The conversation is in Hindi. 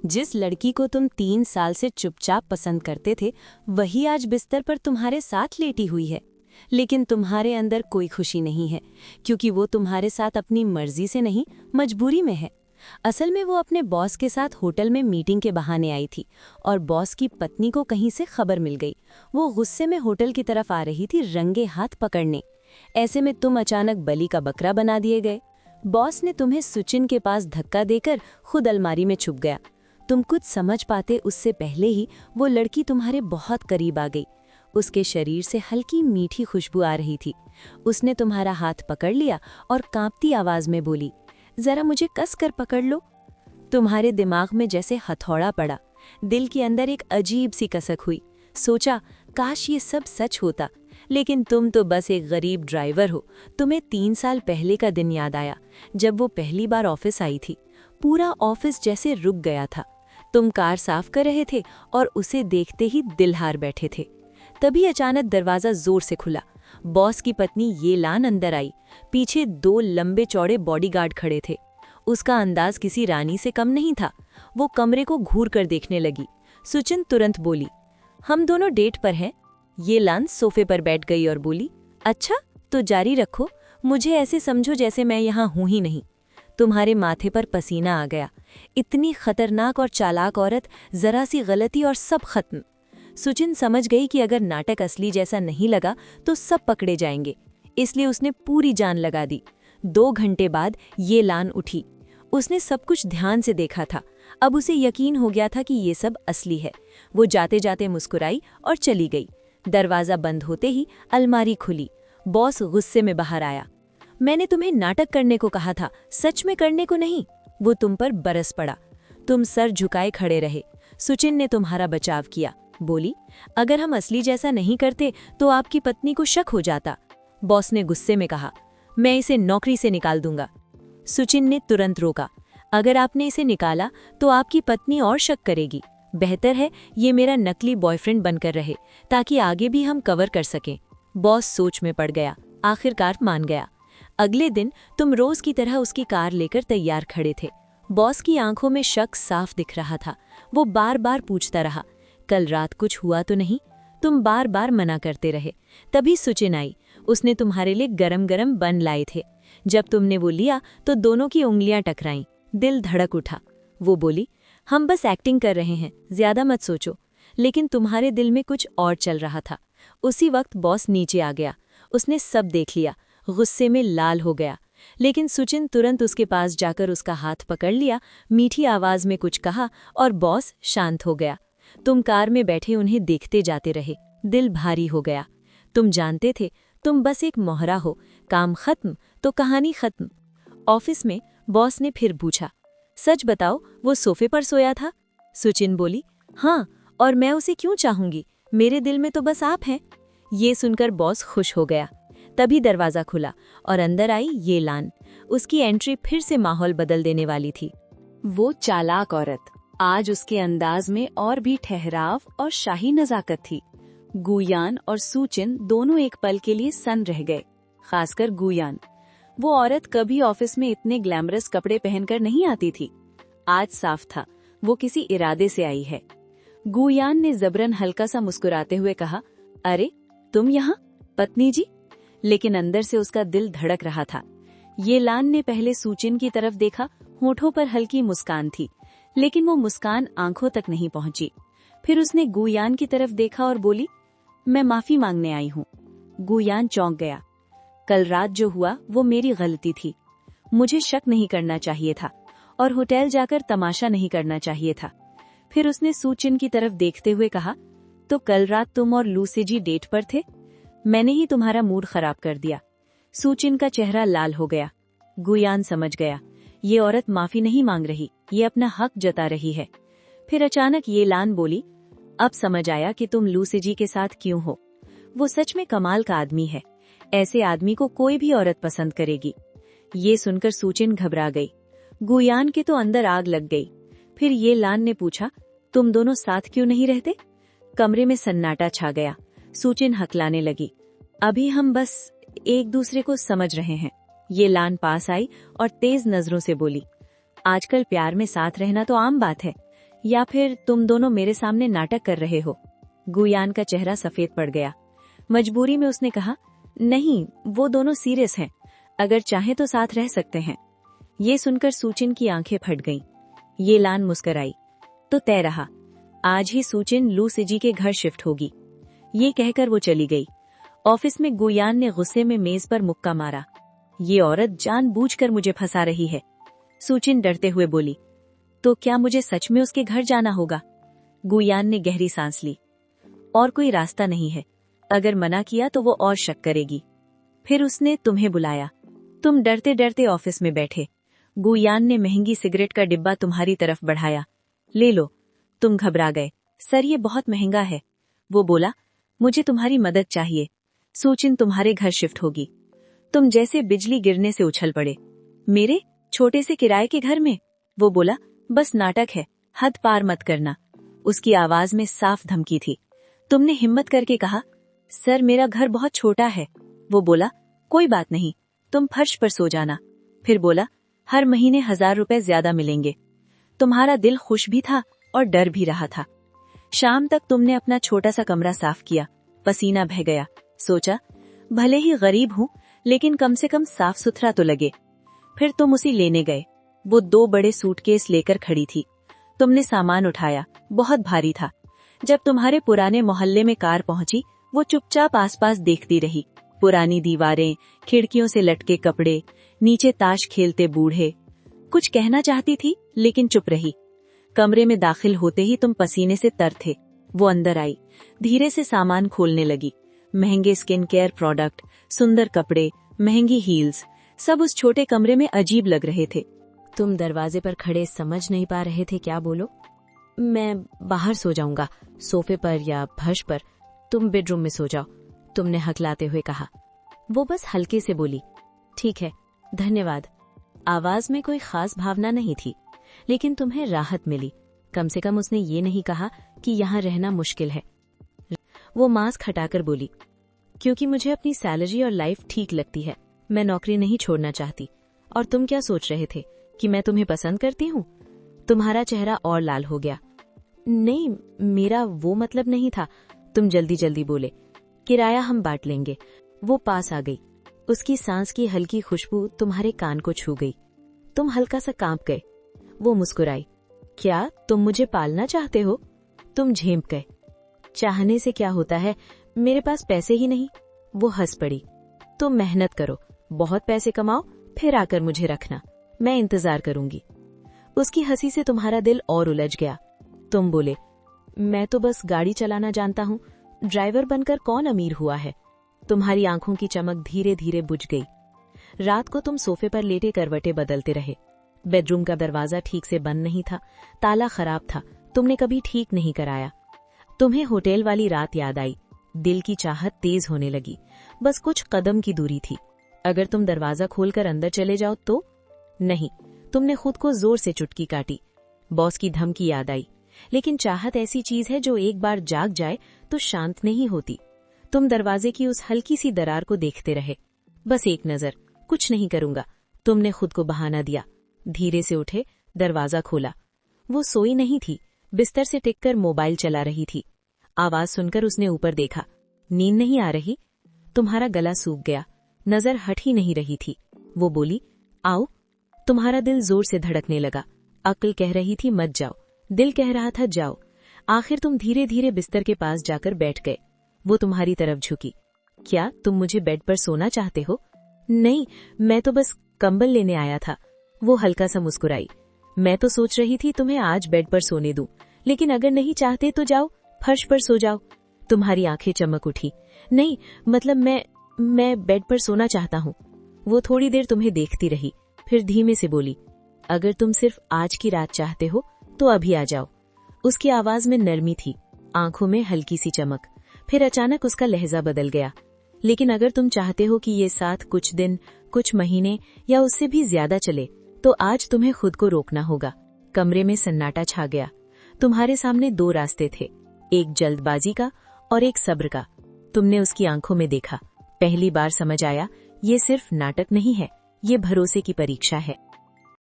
जिस लड़की को तुम 3 साल से चुपचाप पसंद करते थे, वही आज बिस्तर पर तुम्हारे साथ लेटी हुई है। लेकिन तुम्हारे अंदर कोई खुशी नहीं है, क्योंकि वो तुम्हारे साथ अपनी मर्जी से नहीं, मजबूरी में है। असल में वो अपने बॉस के साथ होटल में मीटिंग के बहाने आई थी और बॉस की पत्नी को कहीं से खबर मिल गई। वो गुस्से में होटल की तरफ आ रही थी, रंगे हाथ पकड़ने। ऐसे में तुम अचानक बलि का बकरा बना दिए गए। बॉस ने तुम्हें सुचिन के पास धक्का देकर खुद अलमारी में छुप गया। तुम कुछ समझ पाते उससे पहले ही वो लड़की तुम्हारे बहुत करीब आ गई। उसके शरीर से हल्की मीठी खुशबू आ रही थी। उसने तुम्हारा हाथ पकड़ लिया और कांपती आवाज में बोली, जरा मुझे कस कर पकड़ लो। तुम्हारे दिमाग में जैसे हथौड़ा पड़ा। दिल के अंदर एक अजीब सी कसक हुई। सोचा, काश ये सब सच होता। लेकिन तुम तो बस एक गरीब ड्राइवर हो। तुम्हें 3 साल पहले का दिन याद आया, जब वो पहली बार ऑफिस आई थी। पूरा ऑफिस जैसे रुक गया था। तुम कार साफ कर रहे थे और उसे देखते ही दिल हार बैठे थे। तभी अचानक दरवाजा जोर से खुला। बॉस की पत्नी येलान अंदर आई। पीछे 2 लंबे चौड़े बॉडीगार्ड खड़े थे। उसका अंदाज किसी रानी से कम नहीं था। वो कमरे को घूर कर देखने लगी। सुचिन तुरंत बोली, हम दोनों डेट पर हैं। येलान सोफे पर बैठ गई और बोली, अच्छा तो जारी रखो। मुझे ऐसे समझो जैसे मैं यहाँ हूँ ही नहीं। तुम्हारे माथे पर पसीना आ गया। इतनी खतरनाक और चालाक औरत, जरा सी गलती और सब खत्म। सुचिन समझ गई कि अगर नाटक असली जैसा नहीं लगा तो सब पकड़े जाएंगे, इसलिए उसने पूरी जान लगा दी। 2 घंटे बाद येलान उठी। उसने सब कुछ ध्यान से देखा था। अब उसे यकीन हो गया था कि ये सब असली है। वो जाते जाते मुस्कुराई और चली गई। दरवाजा बंद होते ही अलमारी खुली। बॉस गुस्से में बाहर आया। मैंने तुम्हें नाटक करने को कहा था, सच में करने को नहीं। वो तुम पर बरस पड़ा। तुम सर झुकाए खड़े रहे। सुचिन ने तुम्हारा बचाव किया। बोली, अगर हम असली जैसा नहीं करते तो आपकी पत्नी को शक हो जाता। बॉस ने गुस्से में कहा, मैं इसे नौकरी से निकाल दूंगा। सुचिन ने तुरंत रोका, अगर आपने इसे निकाला तो आपकी पत्नी और शक करेगी। बेहतर है ये मेरा नकली बॉयफ्रेंड बनकर रहे, ताकि आगे भी हम कवर कर सकें। बॉस सोच में पड़ गया, आखिरकार मान गया। अगले दिन तुम रोज की तरह उसकी कार लेकर तैयार खड़े थे। बॉस की आंखों में शक साफ दिख रहा था। वो बार बार पूछता रहा, कल रात कुछ हुआ तो नहीं? तुम बार बार मना करते रहे। तभी सुचिन आई। उसने तुम्हारे लिए गरम गरम बन लाए थे। जब तुमने वो लिया तो दोनों की उंगलियां टकराईं। दिल धड़क उठा। वो बोली, हम बस एक्टिंग कर रहे हैं, ज्यादा मत सोचो। लेकिन तुम्हारे दिल में कुछ और चल रहा था। उसी वक्त बॉस नीचे आ गया। उसने सब देख लिया। गुस्से में लाल हो गया। लेकिन सुचिन तुरंत उसके पास जाकर उसका हाथ पकड़ लिया, मीठी आवाज में कुछ कहा और बॉस शांत हो गया। तुम कार में बैठे उन्हें देखते जाते रहे। दिल भारी हो गया। तुम जानते थे तुम बस एक मोहरा हो। काम खत्म तो कहानी खत्म। ऑफिस में बॉस ने फिर पूछा, सच बताओ वो सोफे पर सोया था? सुचिन बोली, हाँ, और मैं उसे क्यों चाहूंगी? मेरे दिल में तो बस आप हैं। ये सुनकर बॉस खुश हो गया। तभी दरवाजा खुला और अंदर आई येलान। उसकी एंट्री फिर से माहौल बदल देने वाली थी। वो चालाक औरत, आज उसके अंदाज में और भी ठहराव और शाही नजाकत थी। गुयान और सुचिन दोनों एक पल के लिए सन्न रह गए, खासकर गुयान। वो औरत कभी ऑफिस में इतने ग्लैमरस कपड़े पहनकर नहीं आती थी। आज साफ था वो किसी इरादे से आई है। गुयान ने जबरन हल्का सा मुस्कुराते हुए कहा, अरे तुम यहाँ, पत्नी जी? लेकिन अंदर से उसका दिल धड़क रहा था। येलान ने पहले सुचिन की तरफ देखा। होठों पर हल्की मुस्कान थी, लेकिन वो मुस्कान आंखों तक नहीं पहुंची। फिर उसने गुयान की तरफ देखा और बोली, मैं माफी मांगने आई हूँ। गुयान चौंक गया। कल रात जो हुआ वो मेरी गलती थी। मुझे शक नहीं करना चाहिए था और होटल जाकर तमाशा नहीं करना चाहिए था। फिर उसने सुचिन की तरफ देखते हुए कहा, तो कल रात तुम और लूसी जी डेट पर थे? मैंने ही तुम्हारा मूड खराब कर दिया। सुचिन का चेहरा लाल हो गया। गुयान समझ गया, ये औरत माफी नहीं मांग रही, ये अपना हक जता रही है। फिर अचानक येलान बोली, अब समझ आया कि तुम लूसी जी के साथ क्यों हो। वो सच में कमाल का आदमी है। ऐसे आदमी को कोई भी औरत पसंद करेगी। ये सुनकर सुचिन घबरा गई। गुयान के तो अंदर आग लग गई। फिर येलान ने पूछा, तुम दोनों साथ क्यों नहीं रहते? कमरे में सन्नाटा छा गया। सुचिन हकलाने लगी, अभी हम बस एक दूसरे को समझ रहे हैं। येलान पास आई और तेज नजरों से बोली, आजकल प्यार में साथ रहना तो आम बात है। या फिर तुम दोनों मेरे सामने नाटक कर रहे हो? गुयान का चेहरा सफेद पड़ गया। मजबूरी में उसने कहा, नहीं, वो दोनों सीरियस हैं, अगर चाहे तो साथ रह सकते हैं। ये सुनकर सूचिन की आंखें फट गईं। ये लान मुस्कराई, तो तय रहा, आज ही सूचिन लू सिजी के घर शिफ्ट होगी। ये कहकर वो चली गई। ऑफिस में गुयान ने गुस्से में मेज पर मुक्का मारा। ये औरत जानबूझकर मुझे फंसा रही है। सूचिन डरते हुए बोली, तो क्या मुझे सच में उसके घर जाना होगा? गुयान ने गहरी सांस ली। और कोई रास्ता नहीं है, अगर मना किया तो वो और शक करेगी। फिर उसने तुम्हें बुलाया, तुम डरते डरते ऑफिस में बैठे। गुयान ने महंगी सिगरेट का डिब्बा तुम्हारी तरफ बढ़ाया, ले लो। तुम घबरा गए, सर ये बहुत महंगा है। वो बोला, मुझे तुम्हारी मदद चाहिए, सूचिन तुम्हारे घर शिफ्ट होगी। तुम जैसे बिजली गिरने से उछल पड़े। मेरे छोटे से किराए के घर में? वो बोला, बस नाटक है, हद पार मत करना। उसकी आवाज में साफ धमकी थी। तुमने हिम्मत करके कहा, सर मेरा घर बहुत छोटा है। वो बोला, कोई बात नहीं, तुम फर्श पर सो जाना। फिर बोला, हर महीने 1000 रुपए ज्यादा मिलेंगे। तुम्हारा दिल खुश भी था और डर भी रहा था। शाम तक तुमने अपना छोटा सा कमरा साफ किया, पसीना बह गया। सोचा, भले ही गरीब हूं, लेकिन कम से कम साफ सुथरा तो लगे। फिर तुम उसी लेने गए। वो 2 बड़े सूटकेस लेकर खड़ी थी। तुमने सामान उठाया, बहुत भारी था। जब तुम्हारे पुराने मोहल्ले में कार पहुंची, वो चुपचाप आसपास देखती रही। पुरानी दीवारें, खिड़कियों से लटके कपड़े, नीचे ताश खेलते बूढ़े। कुछ कहना चाहती थी, लेकिन चुप रही। कमरे में दाखिल होते ही तुम पसीने से तर थे। वो अंदर आई, धीरे से सामान खोलने लगी। महंगे स्किन केयर प्रोडक्ट, सुंदर कपड़े, महंगी हील्स, सब उस छोटे कमरे में अजीब लग रहे थे। तुम दरवाजे पर खड़े समझ नहीं पा रहे थे क्या बोलो। मैं बाहर सो जाऊंगा, सोफे पर या फर्श पर, तुम बेडरूम में सो जाओ, तुमने हकलाते हुए कहा। वो बस हल्के से बोली, ठीक है, धन्यवाद। आवाज में कोई खास भावना नहीं थी, लेकिन तुम्हें राहत मिली। कम से कम उसने ये नहीं कहा कि यहाँ रहना मुश्किल है। वो मास्क हटाकर बोली, क्योंकि मुझे अपनी सैलरी और लाइफ ठीक लगती है, मैं नौकरी नहीं छोड़ना चाहती। और तुम क्या सोच रहे थे कि मैं तुम्हें पसंद करती हूँ? तुम्हारा चेहरा और लाल हो गया। नहीं, मेरा वो मतलब नहीं था। तुम जल्दी जल्दी बोले, किराया हम बांट लेंगे। वो पास आ गई। उसकी सांस की हल्की खुशबू तुम्हारे कान को छू गई। तुम हल्का सा कांप गए। वो मुस्कुराई, क्या तुम मुझे पालना चाहते हो? तुम झेंप गए। चाहने से क्या होता है, मेरे पास पैसे ही नहीं। वो हंस पड़ी, तुम मेहनत करो, बहुत पैसे कमाओ, फिर आकर मुझे रखना, मैं इंतजार करूंगी। उसकी हंसी से तुम्हारा दिल और उलझ गया। तुम बोले, मैं तो बस गाड़ी चलाना जानता हूँ, ड्राइवर बनकर कौन अमीर हुआ है? तुम्हारी आंखों की चमक धीरे धीरे बुझ गई। रात को तुम सोफे पर लेटे करवटें बदलते रहे। बेडरूम का दरवाजा ठीक से बंद नहीं था, ताला खराब था, तुमने कभी ठीक नहीं कराया। तुम्हें होटल वाली रात याद आई। दिल की चाहत तेज होने लगी। बस कुछ कदम की दूरी थी। अगर तुम दरवाजा खोलकर अंदर चले जाओ तो? नहीं, तुमने खुद को जोर से चुटकी काटी। बॉस की धमकी याद आई। लेकिन चाहत ऐसी चीज है जो एक बार जाग जाए तो शांत नहीं होती। तुम दरवाजे की उस हल्की सी दरार को देखते रहे। बस एक नजर, कुछ नहीं करूंगा, तुमने खुद को बहाना दिया। धीरे से उठे, दरवाजा खोला। वो सोई नहीं थी, बिस्तर से टिककर मोबाइल चला रही थी। आवाज सुनकर उसने ऊपर देखा। नींद नहीं आ रही? तुम्हारा गला सूख गया, नजर हट ही नहीं रही थी। वो बोली, आओ। तुम्हारा दिल जोर से धड़कने लगा। अक्ल कह रही थी मत जाओ, दिल कह रहा था जाओ। आखिर तुम धीरे धीरे बिस्तर के पास जाकर बैठ गए। वो तुम्हारी तरफ झुकी। क्या तुम मुझे बेड पर सोना चाहते हो? नहीं, मैं तो बस कंबल लेने आया था। वो हल्का सा मुस्कुराई। मैं तो सोच रही थी तुम्हें आज बेड पर सोने दूं, लेकिन अगर नहीं चाहते तो जाओ, फर्श पर सो जाओ। तुम्हारी आंखें चमक उठी। नहीं, मतलब मैं बेड पर सोना चाहता हूँ। वो थोड़ी देर तुम्हें देखती रही, फिर धीमे से बोली, अगर तुम सिर्फ आज की रात चाहते हो तो अभी आ जाओ। उसकी आवाज में नरमी थी, आंखों में हल्की सी चमक। फिर अचानक उसका लहजा बदल गया। लेकिन अगर तुम चाहते हो कि ये साथ कुछ दिन, कुछ महीने या उससे भी ज्यादा चले, तो आज तुम्हें खुद को रोकना होगा। कमरे में सन्नाटा छा गया। तुम्हारे सामने 2 रास्ते थे, एक जल्दबाजी का और एक सब्र का। तुमने उसकी आंखों में देखा। पहली बार समझ आया, ये सिर्फ नाटक नहीं है, ये भरोसे की परीक्षा है।